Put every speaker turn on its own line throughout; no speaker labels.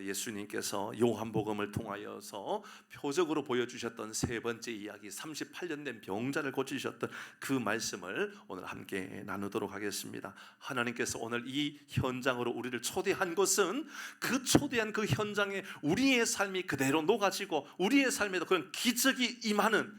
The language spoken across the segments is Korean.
예수님께서 요한복음을 통하여서 표적으로 보여주셨던 세 번째 이야기, 38년 된 병자를 고치셨던 그 말씀을 오늘 함께 나누도록 하겠습니다. 하나님께서 오늘 이 현장으로 우리를 초대한 것은 그 초대한 그 현장에 우리의 삶이 그대로 녹아지고 우리의 삶에도 그런 기적이 임하는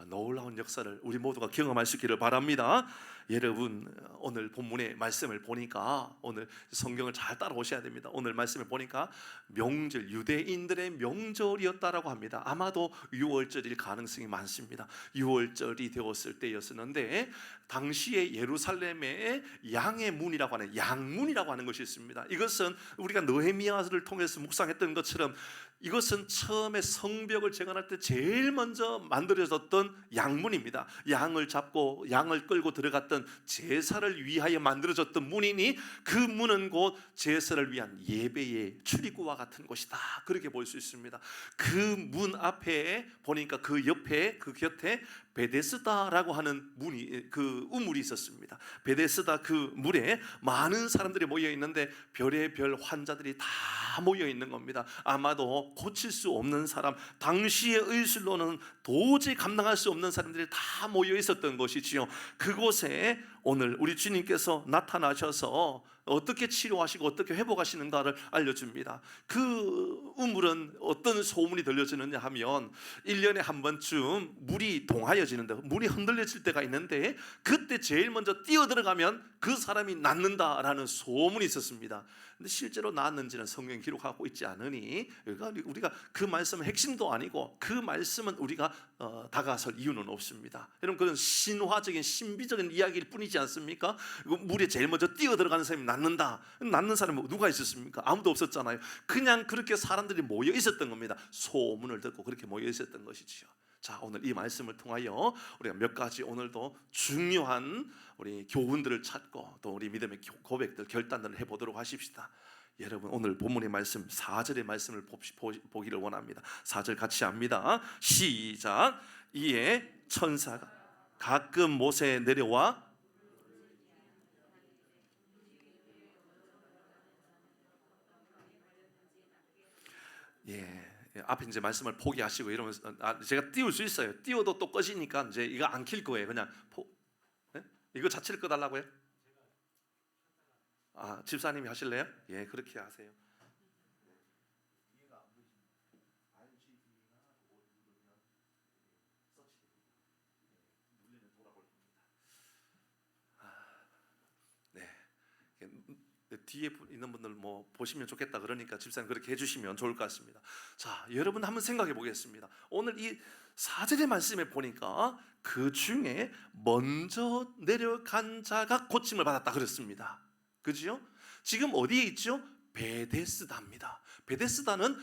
놀라운 역사를 우리 모두가 경험할 수 있기를 바랍니다. 여러분, 오늘 본문의 말씀을 보니까, 오늘 성경을 잘 따라오셔야 됩니다. 오늘 말씀을 보니까 명절, 유대인들의 명절이었다라고 합니다. 아마도 6월절일 가능성이 많습니다. 6월절이 되었을 때였었는데, 당시에 예루살렘에 양의 문이라고 하는, 양문이라고 하는 것이 있습니다. 이것은 우리가 느헤미야를 통해서 묵상했던 것처럼 이것은 처음에 성벽을 재건할 때 제일 먼저 만들어졌던 양문입니다. 양을 잡고 양을 끌고 들어갔던 제사를 위하여 만들어졌던 문이니, 그 문은 곧 제사를 위한 예배의 출입구와 같은 곳이다, 그렇게 볼 수 있습니다. 그 문 앞에 보니까 그 옆에, 그 곁에 베데스다라고 하는 문이, 그 우물이 있었습니다. 베데스다 그 물에 많은 사람들이 모여 있는데 별의별 환자들이 다 모여 있는 겁니다. 아마도 고칠 수 없는 사람, 당시의 의술로는 도저히 감당할 수 없는 사람들이 다 모여 있었던 것이지요. 그곳에 오늘 우리 주님께서 나타나셔서 어떻게 치료하시고 어떻게 회복하시는가를 알려줍니다. 그 우물은 어떤 소문이 들려지느냐 하면 1년에 한 번쯤 물이 동하여지는데, 물이 흔들려질 때가 있는데, 그때 제일 먼저 뛰어들어가면 그 사람이 낫는다라는 소문이 있었습니다. 근데 실제로 나았는지는 성경이 기록하고 있지 않으니 우리가 그 말씀은 핵심도 아니고 그 말씀은 우리가 다가설 이유는 없습니다. 여러분, 그런 신화적인 신비적인 이야기일 뿐이지 않습니까? 물에 제일 먼저 뛰어들어가는 사람이 낫는다. 낫는 사람은 누가 있었습니까? 아무도 없었잖아요. 그냥 그렇게 사람들이 모여 있었던 겁니다. 소문을 듣고 그렇게 모여 있었던 것이지요. 자, 오늘 이 말씀을 통하여 우리가 몇 가지 오늘도 중요한 우리 교훈들을 찾고 또 우리 믿음의 고백들, 결단들을 해보도록 하십시다. 여러분, 오늘 본문의 말씀 4절의 말씀을 보기를 원합니다. 4절 같이 합니다. 시작. 이에 천사가 가끔 못에 내려와 앞에 이제 말씀을 포기하시고 이러면서, 제가 띄울 수 있어요. 띄워도 또 꺼지니까 이제 이거 안 킬 거예요. 그냥 네? 이거 자체를 꺼달라고요? 집사님이 하실래요? 예, 그렇게 하세요. 뒤에 있는 분들 뭐 보시면 좋겠다 그러니까 집사님 그렇게 해주시면 좋을 것 같습니다. 자, 여러분 한번 생각해 보겠습니다. 오늘 이 4절의 말씀에 보니까 그 중에 먼저 내려간 자가 고침을 받았다 그랬습니다. 그죠? 지금 어디에 있죠? 베데스다입니다. 베데스다는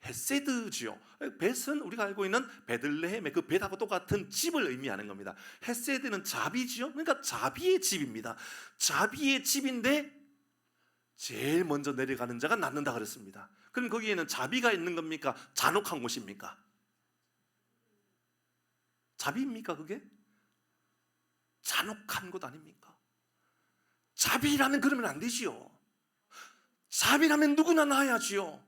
벳헤세드지요. 벳은 우리가 알고 있는 베들레헴의 그 벳하고 똑같은 집을 의미하는 겁니다. 헤세드는 자비지요. 그러니까 자비의 집입니다. 자비의 집인데 제일 먼저 내려가는 자가 낫는다 그랬습니다. 그럼 거기에는 자비가 있는 겁니까? 잔혹한 곳입니까? 자비입니까 그게? 잔혹한 곳 아닙니까? 자비라면 그러면 안 되지요. 자비라면 누구나 나아야지요.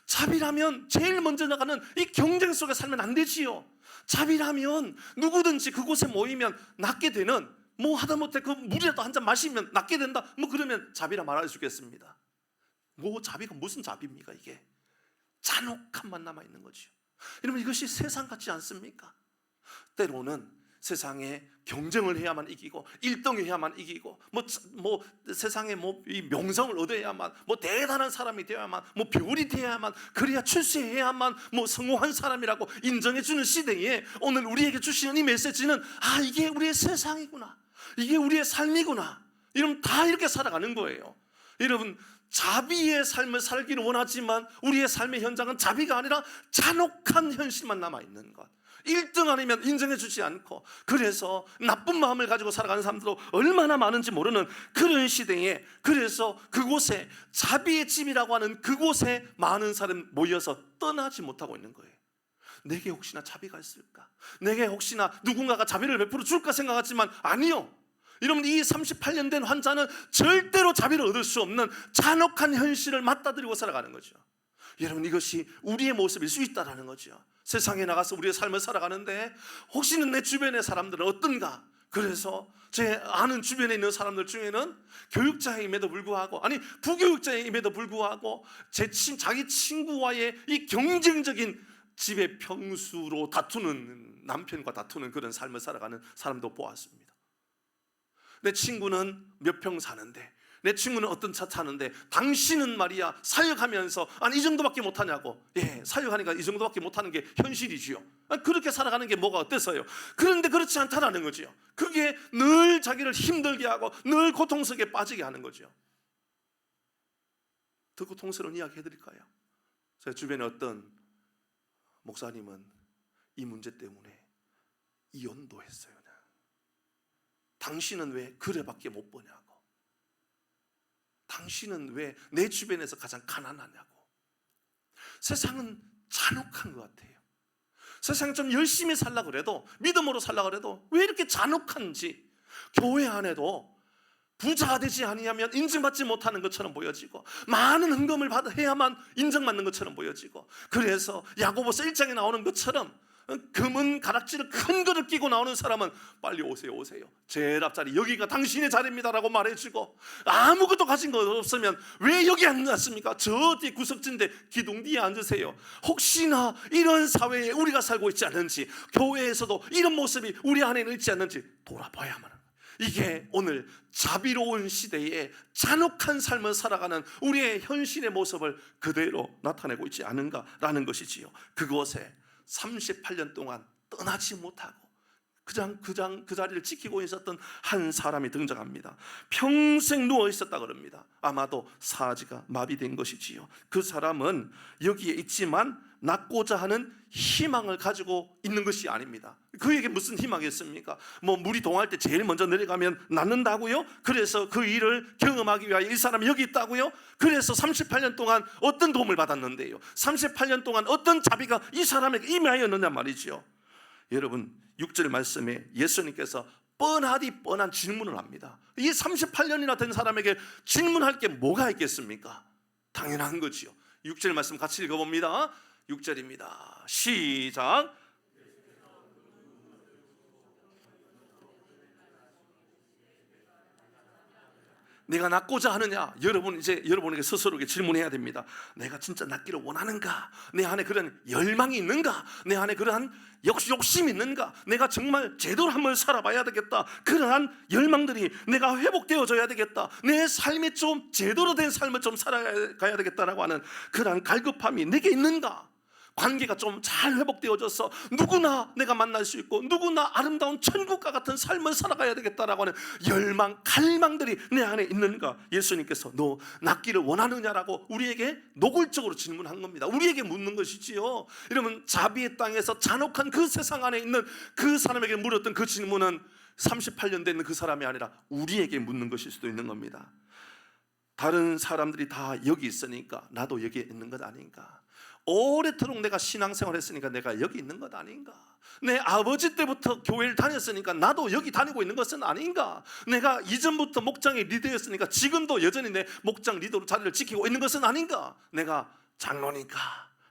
자비라면 제일 먼저 나가는 이 경쟁 속에 살면 안 되지요. 자비라면 누구든지 그곳에 모이면 낫게 되는, 뭐 하다못해 그 물이라도 한 잔 마시면 낫게 된다, 뭐 그러면 자비라 말할 수 있겠습니다. 뭐 자비가 무슨 자비입니까? 이게 잔혹함만 남아있는 거죠. 여러분, 이것이 세상 같지 않습니까? 때로는 세상에 경쟁을 해야만 이기고 1등해야만 이기고 뭐 세상에 이 명성을 얻어야만, 뭐 대단한 사람이 되어야만, 뭐 별이 되어야만, 그래야 출세해야만 뭐 성공한 사람이라고 인정해주는 시대에 오늘 우리에게 주시는 이 메시지는 이게 우리의 세상이구나, 이게 우리의 삶이구나, 이러면 다 이렇게 살아가는 거예요. 여러분, 자비의 삶을 살기를 원하지만 우리의 삶의 현장은 자비가 아니라 잔혹한 현실만 남아있는 것, 1등 아니면 인정해주지 않고, 그래서 나쁜 마음을 가지고 살아가는 사람들도 얼마나 많은지 모르는 그런 시대에, 그래서 그곳에 자비의 집이라고 하는 그곳에 많은 사람이 모여서 떠나지 못하고 있는 거예요. 내게 혹시나 자비가 있을까? 내게 혹시나 누군가가 자비를 베풀어 줄까 생각하지만 아니요. 여러분, 이 38년 된 환자는 절대로 자비를 얻을 수 없는 잔혹한 현실을 맞닥뜨리고 살아가는 거죠. 여러분, 이것이 우리의 모습일 수 있다는 거죠. 세상에 나가서 우리의 삶을 살아가는데 혹시는 내 주변의 사람들은 어떤가? 그래서 제 아는 주변에 있는 사람들 중에는 교육자임에도 불구하고, 아니 부교육자임에도 불구하고 자기 친구와의 이 경쟁적인 집의 평수로 다투는, 남편과 다투는 그런 삶을 살아가는 사람도 보았습니다. 내 친구는 몇 평 사는데, 내 친구는 어떤 차 타는데 당신은 말이야 사역하면서 아니 이 정도밖에 못하냐고. 예, 사역하니까 이 정도밖에 못하는 게 현실이지요. 그렇게 살아가는 게 뭐가 어때서요? 그런데 그렇지 않다라는 거지요. 그게 늘 자기를 힘들게 하고 늘 고통 속에 빠지게 하는 거죠. 더 고통스러운 이야기 해드릴까요? 제 주변에 어떤 목사님은 이 문제 때문에 이혼도 했어요. 당신은 왜 그래밖에 못 보냐고. 당신은 왜 내 주변에서 가장 가난하냐고. 세상은 잔혹한 것 같아요. 세상 좀 열심히 살려고 그래도, 믿음으로 살려고 그래도 왜 이렇게 잔혹한지. 교회 안에도 부자가 되지 아니하면 인정받지 못하는 것처럼 보여지고, 많은 헌금을 해야만 인정받는 것처럼 보여지고, 그래서 야고보서 1장에 나오는 것처럼 금은 가락지를 큰 거를 끼고 나오는 사람은 빨리 오세요, 오세요. 제 앞자리 여기가 당신의 자리입니다라고 말해주고, 아무것도 가진 거 없으면 왜 여기 앉았습니까? 저 뒤에 구석진데 기둥 뒤에 앉으세요. 혹시나 이런 사회에 우리가 살고 있지 않는지, 교회에서도 이런 모습이 우리 안에는 있지 않는지 돌아봐야만 합니다. 이게 오늘 자비로운 시대에 잔혹한 삶을 살아가는 우리의 현실의 모습을 그대로 나타내고 있지 않은가라는 것이지요. 그곳에 38년 동안 떠나지 못하고 그 자리를 지키고 있었던 한 사람이 등장합니다. 평생 누워 있었다 그럽니다. 아마도 사지가 마비된 것이지요. 그 사람은 여기에 있지만 낫고자 하는 희망을 가지고 있는 것이 아닙니다. 그에게 무슨 희망이 있습니까? 물이 동할 때 제일 먼저 내려가면 낫는다고요? 그래서 그 일을 경험하기 위하여 이 사람이 여기 있다고요? 그래서 38년 동안 어떤 도움을 받았는데요? 38년 동안 어떤 자비가 이 사람에게 임하였느냐 말이죠. 여러분, 6절 말씀에 예수님께서 뻔하디 뻔한 질문을 합니다. 이 38년이나 된 사람에게 질문할 게 뭐가 있겠습니까? 당연한 거지요. 6절 말씀 같이 읽어봅니다. 6절입니다. 시작. 내가 낫고자 하느냐? 여러분, 이제 여러분에게 스스로에게 질문해야 됩니다. 내가 진짜 낫기를 원하는가? 내 안에 그런 열망이 있는가? 내 안에 그러한 욕심이 있는가? 내가 정말 제대로 한번 살아봐야 되겠다. 그러한 열망들이 내가 회복되어져야 되겠다. 내 삶이 좀 제대로 된 삶을 좀 살아가야 되겠다라고 하는 그러한 갈급함이 내게 있는가? 관계가 좀 잘 회복되어져서 누구나 내가 만날 수 있고 누구나 아름다운 천국과 같은 삶을 살아가야 되겠다라고 하는 열망, 갈망들이 내 안에 있는가? 예수님께서 너 낫기를 원하느냐라고 우리에게 노골적으로 질문한 겁니다. 우리에게 묻는 것이지요. 여러분, 자비의 땅에서 잔혹한 그 세상 안에 있는 그 사람에게 물었던 그 질문은 38년 된 그 사람이 아니라 우리에게 묻는 것일 수도 있는 겁니다. 다른 사람들이 다 여기 있으니까 나도 여기에 있는 것 아닌가? 오래도록 내가 신앙생활 했으니까 내가 여기 있는 것 아닌가? 내 아버지 때부터 교회를 다녔으니까 나도 여기 다니고 있는 것은 아닌가? 내가 이전부터 목장의 리더였으니까 지금도 여전히 내 목장 리더로 자리를 지키고 있는 것은 아닌가? 내가 장로니까,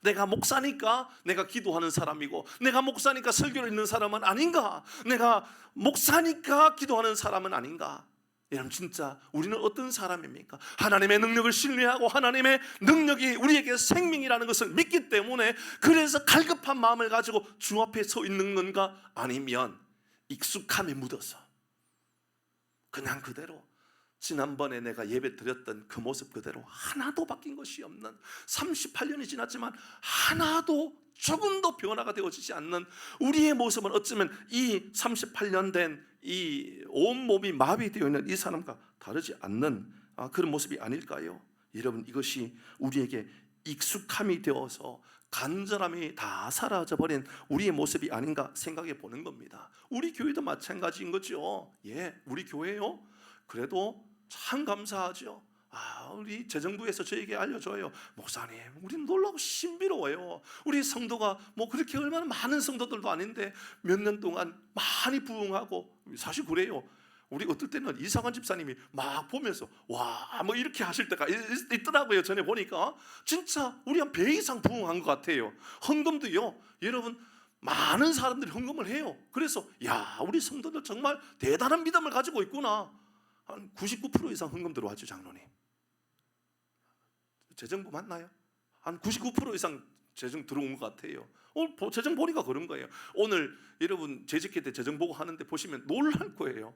내가 목사니까 내가 기도하는 사람이고, 내가 목사니까 설교를 읽는 사람은 아닌가? 내가 목사니까 기도하는 사람은 아닌가? 여러분, 진짜 우리는 어떤 사람입니까? 하나님의 능력을 신뢰하고 하나님의 능력이 우리에게 생명이라는 것을 믿기 때문에 그래서 갈급한 마음을 가지고 주 앞에 서 있는 건가? 아니면 익숙함에 묻어서 그냥 그대로 지난번에 내가 예배 드렸던 그 모습 그대로 하나도 바뀐 것이 없는, 38년이 지났지만 하나도 조금도 변화가 되어지지 않는 우리의 모습은 어쩌면 이 38년 된 이 온몸이 마비되어 있는 이 사람과 다르지 않는 그런 모습이 아닐까요? 여러분, 이것이 우리에게 익숙함이 되어서 간절함이 다 사라져버린 우리의 모습이 아닌가 생각해 보는 겁니다. 우리 교회도 마찬가지인 거죠. 예, 우리 교회요? 그래도 참 감사하죠. 우리 재정부에서 저에게 알려줘요. 목사님, 우리는 놀라고 신비로워요. 우리 성도가 그렇게 얼마나 많은 성도들도 아닌데 몇 년 동안 많이 부흥하고, 사실 그래요. 우리 어떨 때는 이상한 집사님이 막 보면서 와, 뭐 이렇게 하실 때가 있더라고요. 전에 보니까 진짜 우리 한 배 이상 부흥한 것 같아요. 헌금도요, 여러분 많은 사람들이 헌금을 해요. 그래서 야, 우리 성도들 정말 대단한 믿음을 가지고 있구나. 한 99% 이상 헌금 들어왔죠, 장로님. 재정부 맞나요? 한 99% 이상 재정 들어온 것 같아요. 재정 보니까 그런 거예요. 오늘 여러분 재직회 때 재정 보고 하는데 보시면 놀랄 거예요.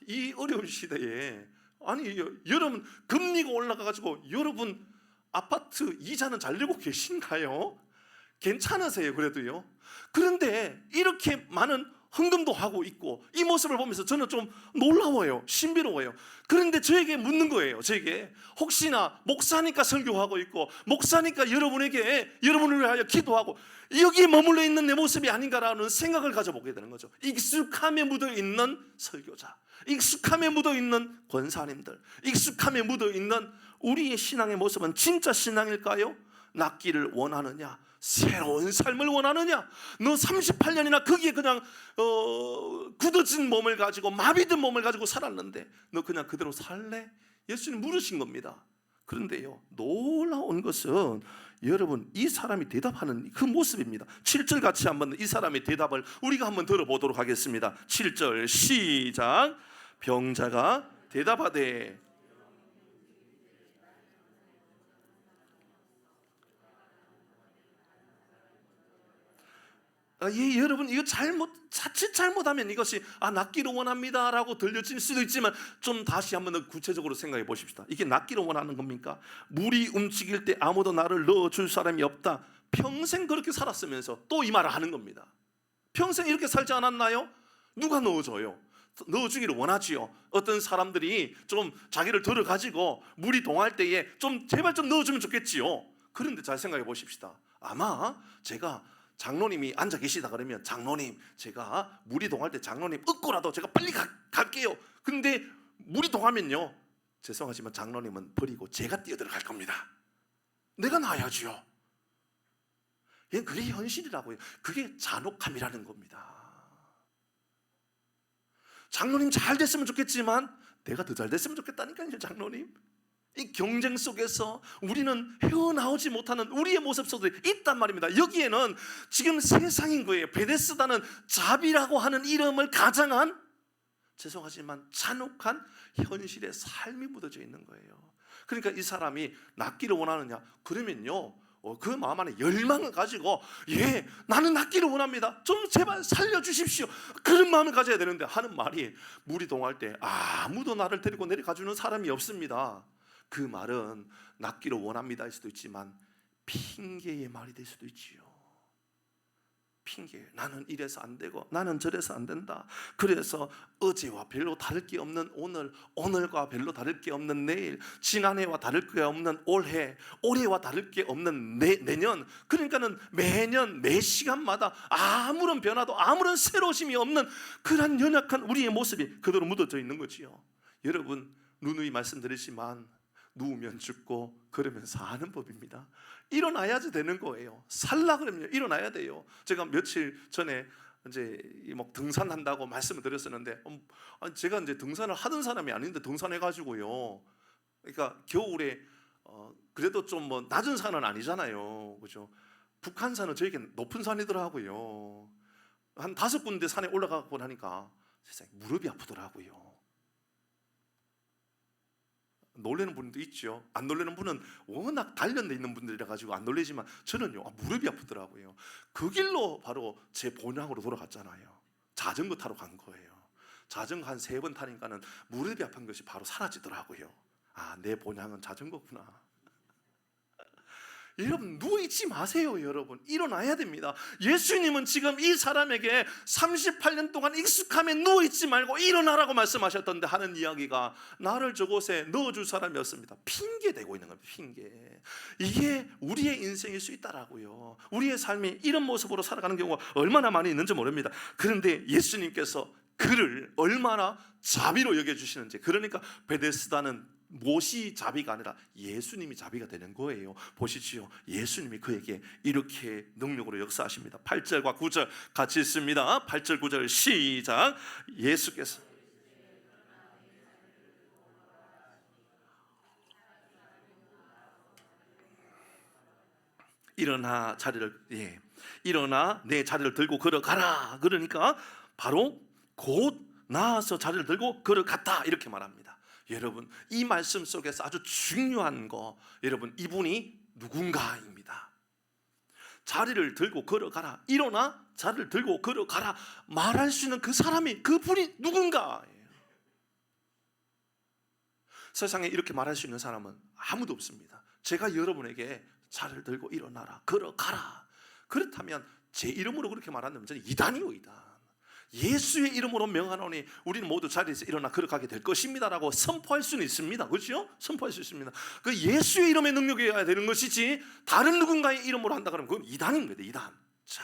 이 어려운 시대에 아니 여러분 금리가 올라가가지고 여러분 아파트 이자는 잘 내고 계신가요? 괜찮으세요? 그래도요. 그런데 이렇게 많은 헌금도 하고 있고 이 모습을 보면서 저는 좀 놀라워요. 신비로워요. 그런데 저에게 묻는 거예요. 저에게 혹시나 목사니까 설교하고 있고 목사니까 여러분을 위하여 기도하고 여기에 머물러 있는 내 모습이 아닌가라는 생각을 가져보게 되는 거죠. 익숙함에 묻어있는 설교자, 익숙함에 묻어있는 권사님들, 익숙함에 묻어있는 우리의 신앙의 모습은 진짜 신앙일까요? 낫기를 원하느냐? 새로운 삶을 원하느냐? 너 38년이나 거기에 그냥 굳어진 몸을 가지고 마비된 몸을 가지고 살았는데 너 그냥 그대로 살래? 예수님 물으신 겁니다. 그런데요, 놀라운 것은 여러분 이 사람이 대답하는 그 모습입니다. 7절 같이 한번 이 사람의 대답을 우리가 한번 들어보도록 하겠습니다. 7절 시작. 병자가 대답하되 예, 여러분 이거 자칫 잘못하면 이것이 낫기를 원합니다라고 들려질 수도 있지만 좀 다시 한번 더 구체적으로 생각해 보십시다. 이게 낫기를 원하는 겁니까? 물이 움직일 때 아무도 나를 넣어줄 사람이 없다. 평생 그렇게 살았으면서 또 이 말을 하는 겁니다. 평생 이렇게 살지 않았나요? 누가 넣어줘요? 넣어주기를 원하지요. 어떤 사람들이 좀 자기를 들어가지고 물이 동할 때에 좀 제발 좀 넣어주면 좋겠지요. 그런데 잘 생각해 보십시다. 아마 제가 장로님이 앉아 계시다 그러면 장로님 제가 물이 동할 때 장로님 얻고라도 제가 빨리 갈게요. 근데 물이 동하면요, 죄송하지만 장로님은 버리고 제가 뛰어들어갈 겁니다. 내가 나야지요. 그게 현실이라고요. 그게 잔혹함이라는 겁니다. 장로님 잘 됐으면 좋겠지만 내가 더 잘 됐으면 좋겠다니까요. 장로님, 이 경쟁 속에서 우리는 헤어나오지 못하는 우리의 모습 속에 있단 말입니다. 여기에는 지금 세상인 거예요. 베데스다는 자비라고 하는 이름을 가장한, 죄송하지만 잔혹한 현실의 삶이 묻어져 있는 거예요. 그러니까 이 사람이 낫기를 원하느냐? 그러면요, 그 마음 안에 열망을 가지고 예, 나는 낫기를 원합니다. 좀 제발 살려주십시오. 그런 마음을 가져야 되는데 하는 말이 물이 동할 때 아무도 나를 데리고 내려가주는 사람이 없습니다. 그 말은 낫기를 원합니다일 수도 있지만 핑계의 말이 될 수도 있지요. 핑계. 나는 이래서 안 되고 나는 저래서 안 된다. 그래서 어제와 별로 다를 게 없는 오늘, 오늘과 별로 다를 게 없는 내일, 지난해와 다를 게 없는 올해, 올해와 다를 게 없는 내년. 그러니까는 매년 매 시간마다 아무런 변화도 아무런 새로움이 없는 그런 연약한 우리의 모습이 그대로 묻어져 있는 거지요. 여러분 누누이 말씀드리지만 누우면 죽고 그러면 사는 법입니다. 일어나야지 되는 거예요. 살라 그러면 일어나야 돼요. 제가 며칠 전에 이제 뭐 등산한다고 말씀을 드렸었는데 제가 이제 등산을 하던 사람이 아닌데 등산해가지고요. 그러니까 겨울에 그래도 좀 뭐 낮은 산은 아니잖아요, 그죠? 북한산은 저에게 높은 산이더라고요. 한 5군데 산에 올라가고 나니까 세상에 무릎이 아프더라고요. 놀라는 분도 있죠. 안 놀라는 분은 워낙 단련돼 있는 분들이라 가지고 안 놀라지만 저는요, 무릎이 아프더라고요. 그 길로 바로 제 본향으로 돌아갔잖아요. 자전거 타러 간 거예요. 자전거 한 3번 타니까는 무릎이 아픈 것이 바로 사라지더라고요. 내 본향은 자전거구나. 여러분 누워있지 마세요. 여러분 일어나야 됩니다. 예수님은 지금 이 사람에게 38년 동안 익숙함에 누워있지 말고 일어나라고 말씀하셨던데 하는 이야기가 나를 저곳에 넣어줄 사람이 없습니다. 핑계대고 있는 겁니다. 핑계. 이게 우리의 인생일 수 있다라고요. 우리의 삶이 이런 모습으로 살아가는 경우가 얼마나 많이 있는지 모릅니다. 그런데 예수님께서 그를 얼마나 자비로 여겨주시는지, 그러니까 베데스다는 못이 자비가 아니라 예수님이 자비가 되는 거예요. 보시지요. 예수님이 그에게 이렇게 능력으로 역사하십니다. 8절과 9절 같이 읽습니다. 8절 9절 시작. 예수께서 일어나 일어나 내 자리를 들고 걸어가라. 그러니까 바로 곧 나아서 자리를 들고 걸어갔다 이렇게 말합니다. 여러분, 이 말씀 속에서 아주 중요한 거, 여러분, 이분이 누군가입니다. 자리를 들고 걸어가라, 일어나 자리를 들고 걸어가라 말할 수 있는 그 사람이, 그분이 누군가예요. 세상에 이렇게 말할 수 있는 사람은 아무도 없습니다. 제가 여러분에게 자리를 들고 일어나라, 걸어가라, 그렇다면 제 이름으로 그렇게 말한다면 저는 이단이요, 이단. 예수의 이름으로 명하노니 우리는 모두 자리에서 일어나 걸어가게 될 것입니다라고 선포할 수는 있습니다. 그렇죠? 선포할 수 있습니다. 그 예수의 이름의 능력이어야 되는 것이지 다른 누군가의 이름으로 한다 그러면 그건 이단인 거예요, 이단. 자,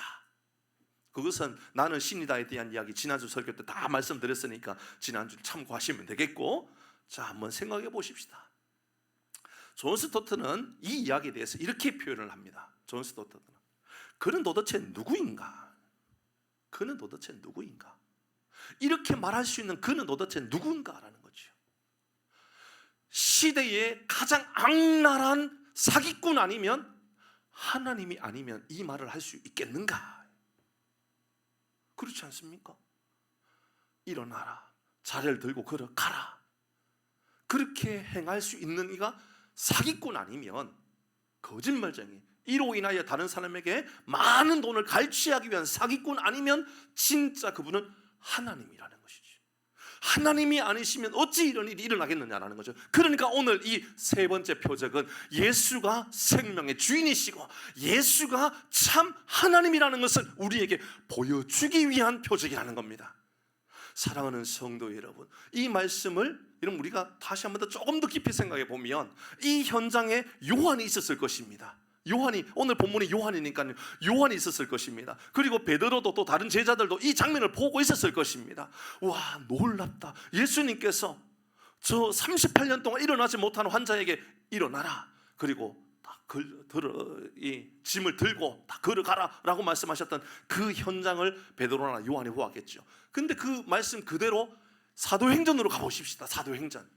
그것은 나는 신이다에 대한 이야기 지난주 설교 때 다 말씀드렸으니까 지난주 참고하시면 되겠고, 자, 한번 생각해 보십시다. 존 스토트는 이 이야기에 대해서 이렇게 표현을 합니다. 존 스토트는 그는 도대체 누구인가? 그는 도대체 누구인가? 이렇게 말할 수 있는 그는 도대체 누군가라는 거죠. 시대의 가장 악랄한 사기꾼 아니면 하나님이 아니면 이 말을 할 수 있겠는가? 그렇지 않습니까? 일어나라, 자리를 들고 걸어가라, 그렇게 행할 수 있는 이가 사기꾼 아니면, 거짓말쟁이, 이로 인하여 다른 사람에게 많은 돈을 갈취하기 위한 사기꾼 아니면 진짜 그분은 하나님이라는 것이죠. 하나님이 아니시면 어찌 이런 일이 일어나겠느냐라는 거죠. 그러니까 오늘 이 세 번째 표적은 예수가 생명의 주인이시고 예수가 참 하나님이라는 것을 우리에게 보여주기 위한 표적이라는 겁니다. 사랑하는 성도 여러분, 이 말씀을 여러분 우리가 다시 한번 더 조금 더 깊이 생각해 보면 이 현장에 요한이 있었을 것입니다. 요한이, 오늘 본문이 요한이니까요, 요한이 있었을 것입니다. 그리고 베드로도 또 다른 제자들도 이 장면을 보고 있었을 것입니다. 와, 놀랍다. 예수님께서 저 38년 동안 일어나지 못한 환자에게 일어나라, 그리고 이 짐을 들고 다 걸어가라 라고 말씀하셨던 그 현장을 베드로나 요한이 보았겠죠. 근데 그 말씀 그대로 사도행전으로 가보십시다. 사도행전.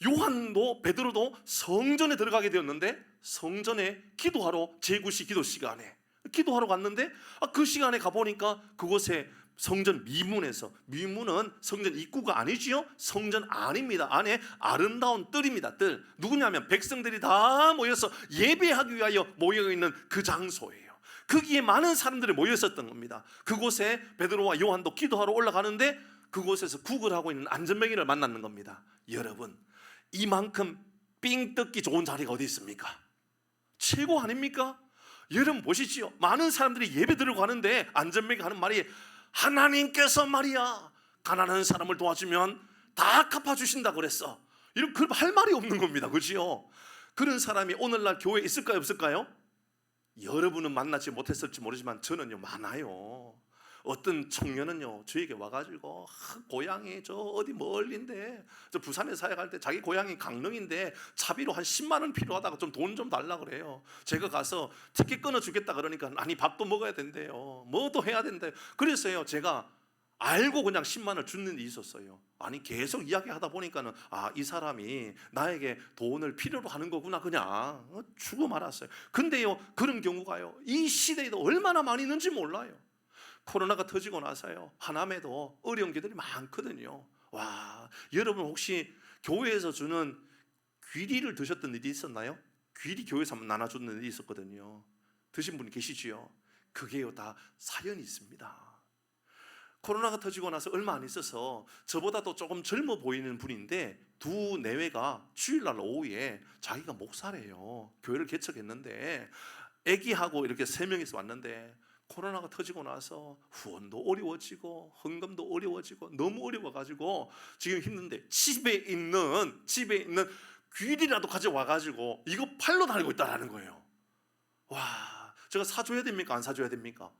요한도 베드로도 성전에 들어가게 되었는데, 성전에 기도하러 제9시 기도 시간에 기도하러 갔는데, 그 시간에 가보니까 그곳에 성전 미문에서, 미문은 성전 입구가 아니지요, 성전 안입니다. 안에 아름다운 뜰입니다. 뜰. 누구냐면 백성들이 다 모여서 예배하기 위하여 모여있는 그 장소예요. 거기에 많은 사람들이 모여 있었던 겁니다. 그곳에 베드로와 요한도 기도하러 올라가는데 그곳에서 구걸하고 있는 안전뱅이를 만났는 겁니다. 여러분, 이만큼 삥 뜯기 좋은 자리가 어디 있습니까? 최고 아닙니까? 여러분 보시지요. 많은 사람들이 예배 드리고 가는데 안전뱅이가 하는 말이, 하나님께서 말이야 가난한 사람을 도와주면 다 갚아주신다 그랬어. 이런 그 할 말이 없는 겁니다. 그렇지요? 그런 사람이 오늘날 교회에 있을까요, 없을까요? 여러분은 만나지 못했을지 모르지만 저는요, 많아요. 어떤 청년은요 저에게 와가지고 고향이 저 어디 멀린데, 저 부산에 사역할 때 자기 고향이 강릉인데 차비로 한 10만 원 필요하다고 좀 돈 좀 달라 그래요. 제가 가서 티켓 끊어주겠다 그러니까 아니 밥도 먹어야 된대요, 뭐도 해야 된대요. 그래서요 제가 알고 그냥 10만 원을 주는 일이 있었어요. 아니 계속 이야기하다 보니까는 이 사람이 나에게 돈을 필요로 하는 거구나, 그냥 주고 말았어요. 근데요 그런 경우가요 이 시대에도 얼마나 많이 있는지 몰라요. 코로나가 터지고 나서요 하남에도 어려운 게들이 많거든요. 와, 여러분 혹시 교회에서 주는 귀리를 드셨던 일이 있었나요? 귀리 교회에서 한번 나눠주는 일이 있었거든요. 드신 분이 계시지요? 그게요 다 사연이 있습니다. 코로나가 터지고 나서 얼마 안 있어서 저보다도 조금 젊어 보이는 분인데 두 내외가 주일날 오후에 자기가 목사래요. 교회를 개척했는데 애기하고 이렇게 3명이서 왔는데 코로나가 터지고 나서 후원도 어려워지고 헌금도 어려워지고 너무 어려워가지고 지금 힘든데 집에 있는 귀리라도 가져와가지고 이거 팔러 다니고 있다는 거예요. 와, 제가 사줘야 됩니까, 안 사줘야 됩니까?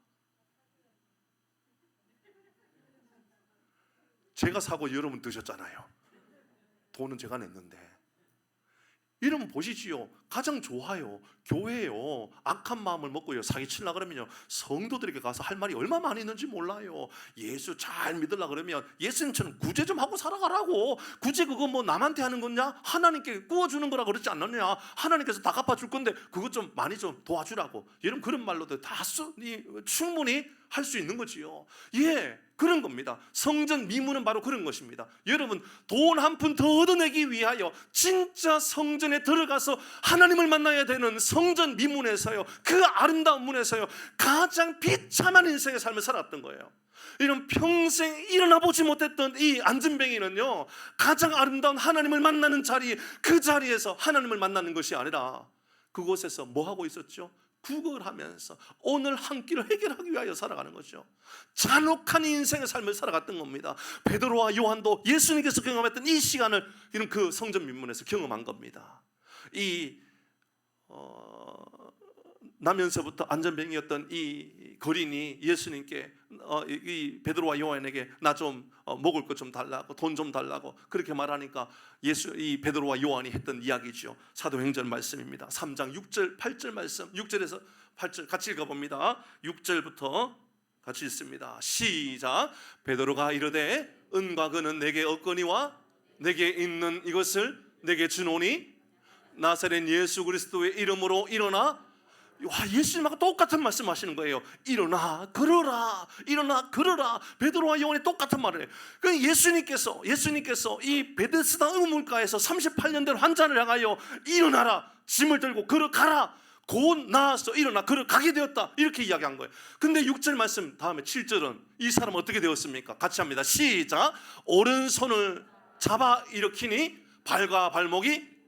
제가 사고 여러분 드셨잖아요. 돈은 제가 냈는데. 여러분 보시지요. 가장 좋아요. 교회요. 악한 마음을 먹고요. 사기치려 그러면요. 성도들에게 가서 할 말이 얼마나 많이 있는지 몰라요. 예수 잘 믿으려 그러면 예수님처럼 구제 좀 하고 살아가라고. 구제 그거 뭐 남한테 하는 거냐? 하나님께 구워주는 거라 그러지 않느냐? 하나님께서 다 갚아줄 건데 그것 좀 많이 좀 도와주라고. 여러분 그런 말로도 다 충분히 할 수 있는 거지요. 예, 그런 겁니다. 성전 미문은 바로 그런 것입니다. 여러분 돈 한 푼 더 얻어내기 위하여 진짜 성전에 들어가서 하나님을 만나야 되는 성전 미문에서요, 그 아름다운 문에서요 가장 비참한 인생의 삶을 살았던 거예요. 이런 평생 일어나 보지 못했던 이 안전뱅이는요, 가장 아름다운 하나님을 만나는 자리, 그 자리에서 하나님을 만나는 것이 아니라 그곳에서 뭐 하고 있었죠? 구걸하면서 오늘 한 끼를 해결하기 위하여 살아가는 거죠. 잔혹한 인생의 삶을 살아갔던 겁니다. 베드로와 요한도 예수님께서 경험했던 이 시간을 이런 그 성전 민문에서 경험한 겁니다. 나면서부터 안전뱅이였던 이 거린이 예수님께 이 베드로와 요한에게 나 좀 먹을 것 좀 달라고, 돈 좀 달라고 그렇게 말하니까 이 베드로와 요한이 했던 이야기죠. 사도행전 말씀입니다. 3장 6절 8절 말씀, 6절에서 8절 같이 읽어봅니다. 6절부터 같이 읽습니다. 시작. 베드로가 이르되 은과 금은 내게 없거니와 내게 있는 이것을 내게 주노니 나사렛 예수 그리스도의 이름으로 일어나. 와, 예수님하고 똑같은 말씀하시는 거예요. 일어나 걸어라, 일어나 걸어라. 베드로와 요한이 똑같은 말을 해요. 그러니까 예수님께서 이 베데스다 우물가에서 38년 된 환자를 향하여 일어나라, 짐을 들고 걸어가라, 곧 나아서 일어나 걸어가게 되었다, 이렇게 이야기한 거예요. 근데 6절 말씀 다음에 7절은 이 사람은 어떻게 되었습니까? 같이 합니다. 시작. 오른손을 잡아 일으키니 발과 발목이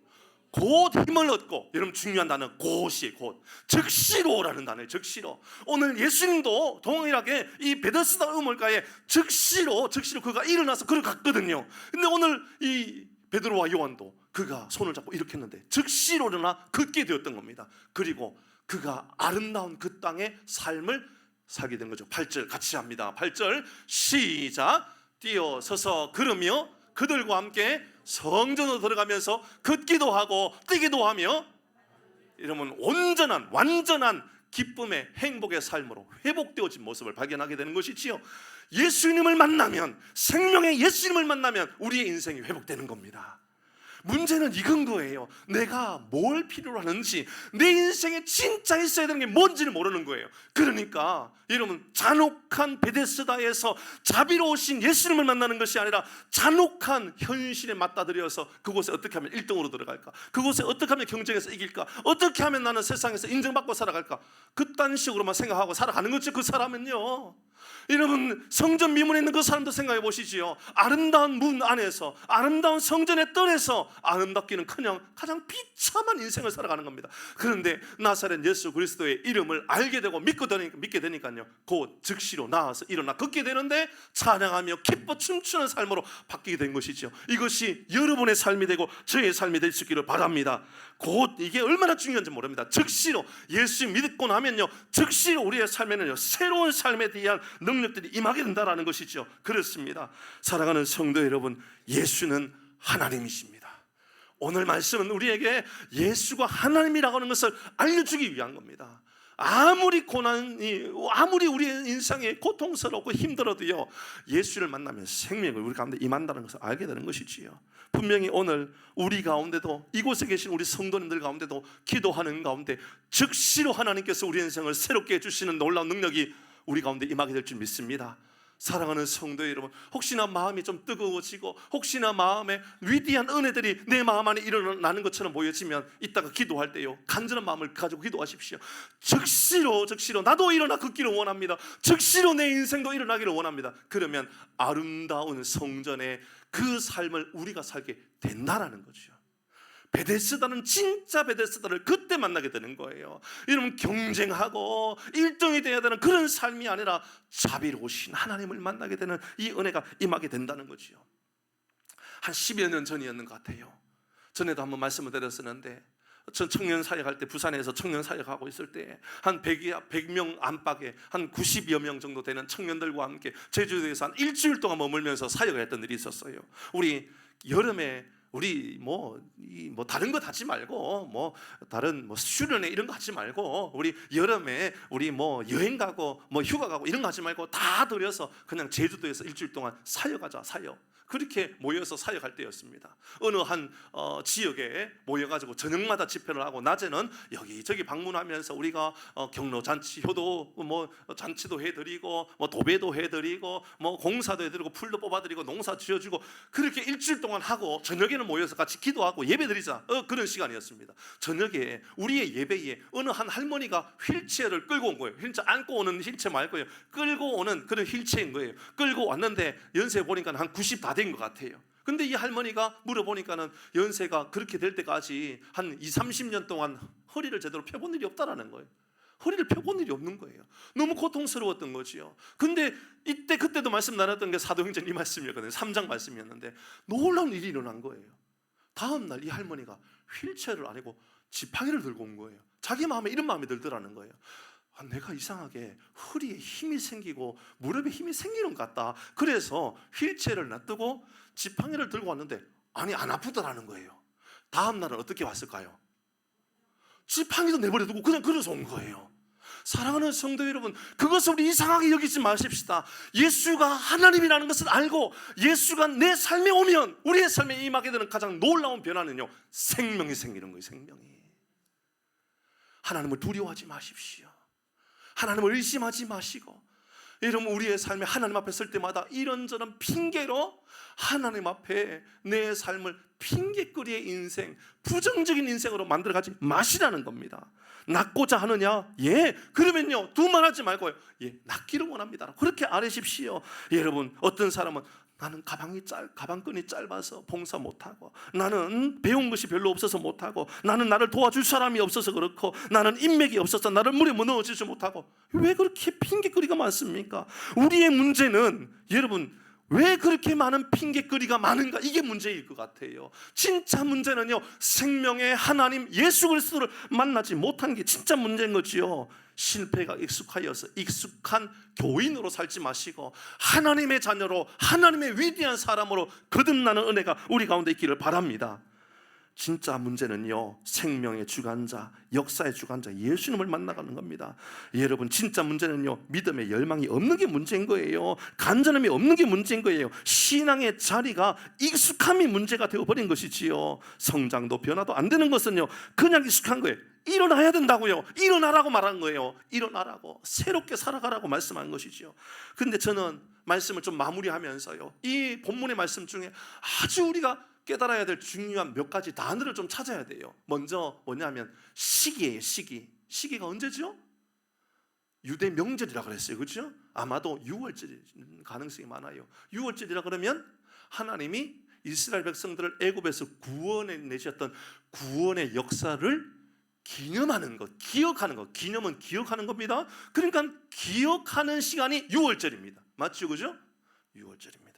곧 힘을 얻고, 여러분 중요한 단어 곧이 곧, 즉시로라는 단어예요. 즉시로. 오늘 예수님도 동일하게 이 베데스다 우물가에 즉시로 그가 일어나서 걸어갔거든요. 근데 오늘 이 베드로와 요한도 그가 손을 잡고 이렇게 했는데 즉시로 일어나 걷게 되었던 겁니다. 그리고 그가 아름다운 그 땅의 삶을 살게 된 거죠. 8절 같이 합니다. 8절 시작. 뛰어서서 걸으며 그들과 함께 성전으로 들어가면서 걷기도 하고 뛰기도 하며, 이러면 완전한 기쁨의 행복의 삶으로 회복되어진 모습을 발견하게 되는 것이지요. 예수님을 만나면, 생명의 예수님을 만나면 우리의 인생이 회복되는 겁니다. 문제는 이건 거예요. 내가 뭘 필요로 하는지, 내 인생에 진짜 있어야 되는 게 뭔지를 모르는 거예요. 그러니까 여러분, 잔혹한 베데스다에서 자비로우신 예수님을 만나는 것이 아니라 잔혹한 현실에 맞닥뜨려서 그곳에 어떻게 하면 1등으로 들어갈까, 그곳에 어떻게 하면 경쟁에서 이길까, 어떻게 하면 나는 세상에서 인정받고 살아갈까, 그딴 식으로만 생각하고 살아가는 거죠. 그 사람은요. 여러분, 성전 미문에 있는 그 사람도 생각해 보시지요. 아름다운 문 안에서, 아름다운 성전의 뜰에서 아름답기는커녕 가장 비참한 인생을 살아가는 겁니다. 그런데 나사렛 예수 그리스도의 이름을 알게 되고 믿게 되니까요, 곧 즉시로 나와서 일어나 걷게 되는데 찬양하며 기뻐 춤추는 삶으로 바뀌게 된 것이죠. 이것이 여러분의 삶이 되고 저의 삶이 될 수 있기를 바랍니다. 곧 이게 얼마나 중요한지 모릅니다. 즉시로 예수 믿고 나면요, 즉시로 우리의 삶에는요 새로운 삶에 대한 능력들이 임하게 된다라는 것이죠. 그렇습니다. 사랑하는 성도 여러분, 예수는 하나님이십니다. 오늘 말씀은 우리에게 예수가 하나님이라고 하는 것을 알려주기 위한 겁니다. 아무리 우리의 인생이 고통스럽고 힘들어도요, 예수를 만나면 생명이 우리 가운데 임한다는 것을 알게 되는 것이지요. 분명히 오늘 우리 가운데도, 이곳에 계신 우리 성도님들 가운데도 기도하는 가운데 즉시로 하나님께서 우리 인생을 새롭게 해주시는 놀라운 능력이 우리 가운데 임하게 될 줄 믿습니다. 사랑하는 성도 여러분, 혹시나 마음이 좀 뜨거워지고 혹시나 마음에 위대한 은혜들이 내 마음 안에 일어나는 것처럼 보여지면 이따가 기도할 때요, 간절한 마음을 가지고 기도하십시오. 즉시로 나도 일어나 걷기를 원합니다. 즉시로 내 인생도 일어나기를 원합니다. 그러면 아름다운 성전의 그 삶을 우리가 살게 된다라는 거죠. 베데스다는 진짜 베데스다를 그때 만나게 되는 거예요. 여러분, 경쟁하고 1등이 되어야 되는 그런 삶이 아니라 자비로우신 하나님을 만나게 되는 이 은혜가 임하게 된다는 거죠. 한 10여 년 전이었는 것 같아요. 전에도 한번 말씀을 드렸었는데, 전 청년 사역할 때, 부산에서 청년 사역하고 있을 때 한 100명 안팎에 한 90여 명 정도 되는 청년들과 함께 제주도에서 한 일주일 동안 머물면서 사역을 했던 일이 있었어요. 우리 여름에 우리 다른 거 하지 말고 다른 수련회 이런 거 하지 말고 우리 여름에 우리 여행 가고 휴가 가고 이런 거 하지 말고 다 들여서 그냥 제주도에서 일주일 동안 사역하자. 사역. 그렇게 모여서 사역할 때였습니다. 어느 한 지역에 모여가지고 저녁마다 집회를 하고 낮에는 여기저기 방문하면서 우리가 경로잔치, 효도 잔치도 해드리고 도배도 해드리고 공사도 해드리고 풀도 뽑아드리고 농사 지어주고 그렇게 일주일 동안 하고 저녁에는 모여서 같이 기도하고 예배드리자 그런 시간이었습니다. 저녁에 우리의 예배에 어느 한 할머니가 휠체어를 끌고 온 거예요. 휠체어 안고 오는 휠체어 말고요, 끌고 오는 그런 휠체어인 거예요. 끌고 왔는데 연세 보니까 한 90 다 된 것 같아요. 근데 이 할머니가 물어보니까는 연세가 그렇게 될 때까지 한 20-30년 동안 허리를 제대로 펴본 일이 없다라는 거예요. 허리를 펴본 일이 없는 거예요. 너무 고통스러웠던 거지요. 근데 그때도 말씀 나눴던 게 사도행전 이 말씀이었거든요. 3장 말씀이었는데 놀라운 일이 일어난 거예요. 다음 날 이 할머니가 휠체어를 아니고 지팡이를 들고 온 거예요. 자기 마음에 이런 마음이 들더라는 거예요. 내가 이상하게 허리에 힘이 생기고 무릎에 힘이 생기는 것 같다. 그래서 휠체어를 놔두고 지팡이를 들고 왔는데 안 아프더라는 거예요. 다음 날은 어떻게 왔을까요? 지팡이도 내버려두고 그냥 걸어서 온 거예요. 사랑하는 성도 여러분, 그것을 우리 이상하게 여기지 마십시다. 예수가 하나님이라는 것을 알고 예수가 내 삶에 오면 우리의 삶에 임하게 되는 가장 놀라운 변화는요, 생명이 생기는 거예요. 생명이. 하나님을 두려워하지 마십시오. 하나님을 의심하지 마시고, 여러분 우리의 삶에 하나님 앞에 설 때마다 이런저런 핑계로 하나님 앞에 내 삶을 핑계거리의 인생, 부정적인 인생으로 만들어가지 마시라는 겁니다. 낫고자 하느냐? 예. 그러면요, 두말하지 말고요, 예, 낫기를 원합니다. 그렇게 아뢰십시오. 여러분, 어떤 사람은 나는 가방끈이 짧아서 봉사 못하고, 나는 배운 것이 별로 없어서 못하고, 나는 나를 도와줄 사람이 없어서 그렇고, 나는 인맥이 없어서 나를 물에 넣어주지 못하고. 왜 그렇게 핑계거리가 많습니까? 우리의 문제는 여러분 왜 그렇게 많은 핑계거리가 많은가? 이게 문제일 것 같아요. 진짜 문제는요, 생명의 하나님 예수 그리스도를 만나지 못한 게 진짜 문제인 거지요. 실패가 익숙하여서 익숙한 교인으로 살지 마시고 하나님의 자녀로, 하나님의 위대한 사람으로 거듭나는 은혜가 우리 가운데 있기를 바랍니다. 진짜 문제는요, 생명의 주관자, 역사의 주관자 예수님을 만나가는 겁니다. 여러분, 진짜 문제는요, 믿음의 열망이 없는 게 문제인 거예요. 간절함이 없는 게 문제인 거예요. 신앙의 자리가 익숙함이 문제가 되어버린 것이지요. 성장도 변화도 안 되는 것은요, 그냥 익숙한 거예요. 일어나야 된다고요. 일어나라고 말한 거예요. 일어나라고, 새롭게 살아가라고 말씀한 것이지요. 그런데 저는 말씀을 좀 마무리하면서요, 이 본문의 말씀 중에 아주 우리가 깨달아야 될 중요한 몇 가지 단어를 좀 찾아야 돼요. 먼저 뭐냐면 시기예요. 시기가 언제죠? 유대 명절이라 그랬어요. 그렇죠? 아마도 6월절일 가능성이 많아요. 6월절이라 그러면 하나님이 이스라엘 백성들을 애굽에서 구원해 내셨던 구원의 역사를 기념하는 것, 기억하는 것. 기념은 기억하는 겁니다. 그러니까 기억하는 시간이 6월절입니다. 맞죠? 그죠? 6월절입니다.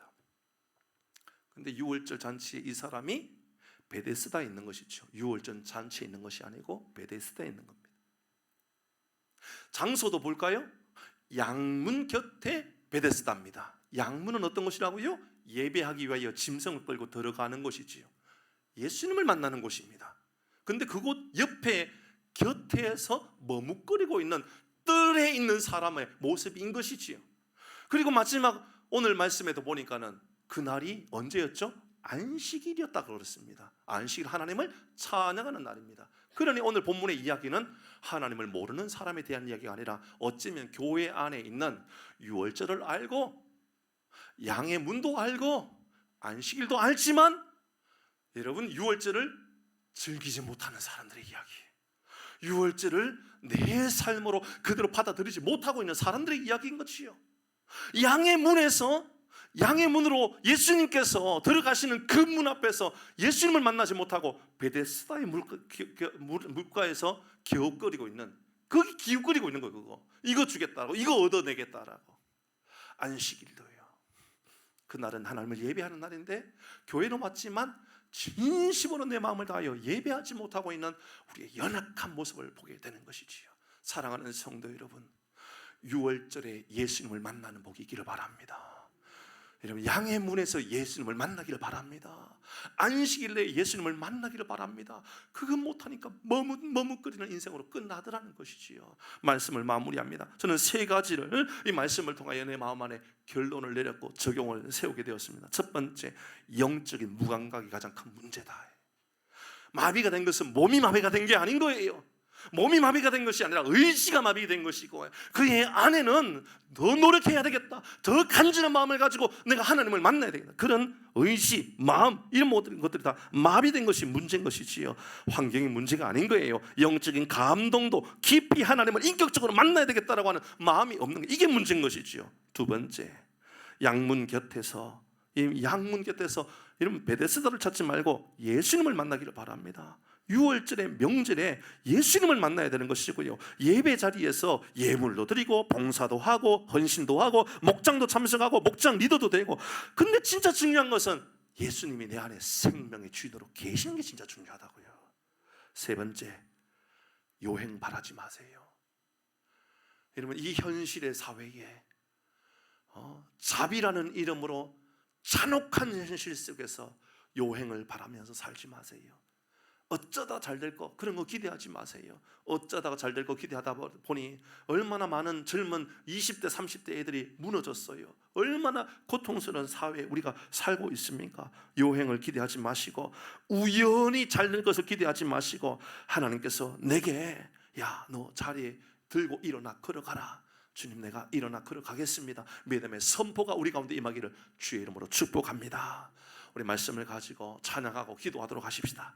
근데 6월절 잔치에 이 사람이 베데스다에 있는 것이죠. 6월절 잔치에 있는 것이 아니고 베데스다에 있는 겁니다. 장소도 볼까요? 양문 곁에 베데스다입니다. 양문은 어떤 곳이라고요? 예배하기 위하여 짐승을 끌고 들어가는 곳이지요. 예수님을 만나는 곳입니다. 근데 그곳 옆에 곁에서 머뭇거리고 있는 뜰에 있는 사람의 모습인 것이지요. 그리고 마지막 오늘 말씀에도 보니까는 그날이 언제였죠? 안식일이었다 그랬습니다. 안식일, 하나님을 찬양하는 날입니다. 그러니 오늘 본문의 이야기는 하나님을 모르는 사람에 대한 이야기가 아니라 어쩌면 교회 안에 있는 유월절을 알고 양의 문도 알고 안식일도 알지만 여러분 유월절을 즐기지 못하는 사람들의 이야기예요. 유월절을 내 삶으로 그대로 받아들이지 못하고 있는 사람들의 이야기인 것이요. 양의 문으로 예수님께서 들어가시는 그 문 앞에서 예수님을 만나지 못하고 베데스다의 물가에서 기웃거리고 있는, 거기 기웃거리고 있는 거예요. 그거 이거 주겠다고, 이거 얻어내겠다라고. 안식일도요. 그날은 하나님을 예배하는 날인데 교회는 왔지만 진심으로 내 마음을 다하여 예배하지 못하고 있는 우리의 연약한 모습을 보게 되는 것이지요. 사랑하는 성도 여러분, 6월절에 예수님을 만나는 복이 있기를 바랍니다. 여러분, 양의 문에서 예수님을 만나기를 바랍니다. 안식일에 예수님을 만나기를 바랍니다. 그거 못하니까 머뭇거리는 인생으로 끝나더라는 것이지요. 말씀을 마무리합니다. 저는 세 가지를 이 말씀을 통하여 내 마음 안에 결론을 내렸고 적용을 세우게 되었습니다. 첫 번째, 영적인 무감각이 가장 큰 문제다. 마비가 된 것은 몸이 마비가 된 게 아닌 거예요. 몸이 마비가 된 것이 아니라 의지가 마비된 것이고, 그의 안에는 더 노력해야 되겠다, 더 간절한 마음을 가지고 내가 하나님을 만나야 되겠다, 그런 의지, 마음, 이런 모든 것들이 다 마비된 것이 문제인 것이지요. 환경이 문제가 아닌 거예요. 영적인 감동도 깊이 하나님을 인격적으로 만나야 되겠다라고 하는 마음이 없는 게, 이게 문제인 것이지요. 두 번째, 양문 곁에서 이런 베데스다를 찾지 말고 예수님을 만나기를 바랍니다. 6월절에 명절에 예수님을 만나야 되는 것이고요. 예배 자리에서 예물도 드리고 봉사도 하고 헌신도 하고 목장도 참석하고 목장 리더도 되고, 근데 진짜 중요한 것은 예수님이 내 안에 생명의 주인으로 계시는 게 진짜 중요하다고요. 세 번째, 요행 바라지 마세요. 여러분, 이 현실의 사회에 자비라는 이름으로 잔혹한 현실 속에서 요행을 바라면서 살지 마세요. 어쩌다 잘 될 거, 그런 거 기대하지 마세요. 어쩌다가 잘 될 거 기대하다 보니 얼마나 많은 젊은 20대 30대 애들이 무너졌어요. 얼마나 고통스러운 사회에 우리가 살고 있습니까? 요행을 기대하지 마시고, 우연히 잘 될 것을 기대하지 마시고, 하나님께서 내게 야, 너 자리에 들고 일어나 걸어가라, 주님 내가 일어나 걸어가겠습니다, 믿음의 선포가 우리 가운데 임하기를 주의 이름으로 축복합니다. 우리 말씀을 가지고 찬양하고 기도하도록 하십시다.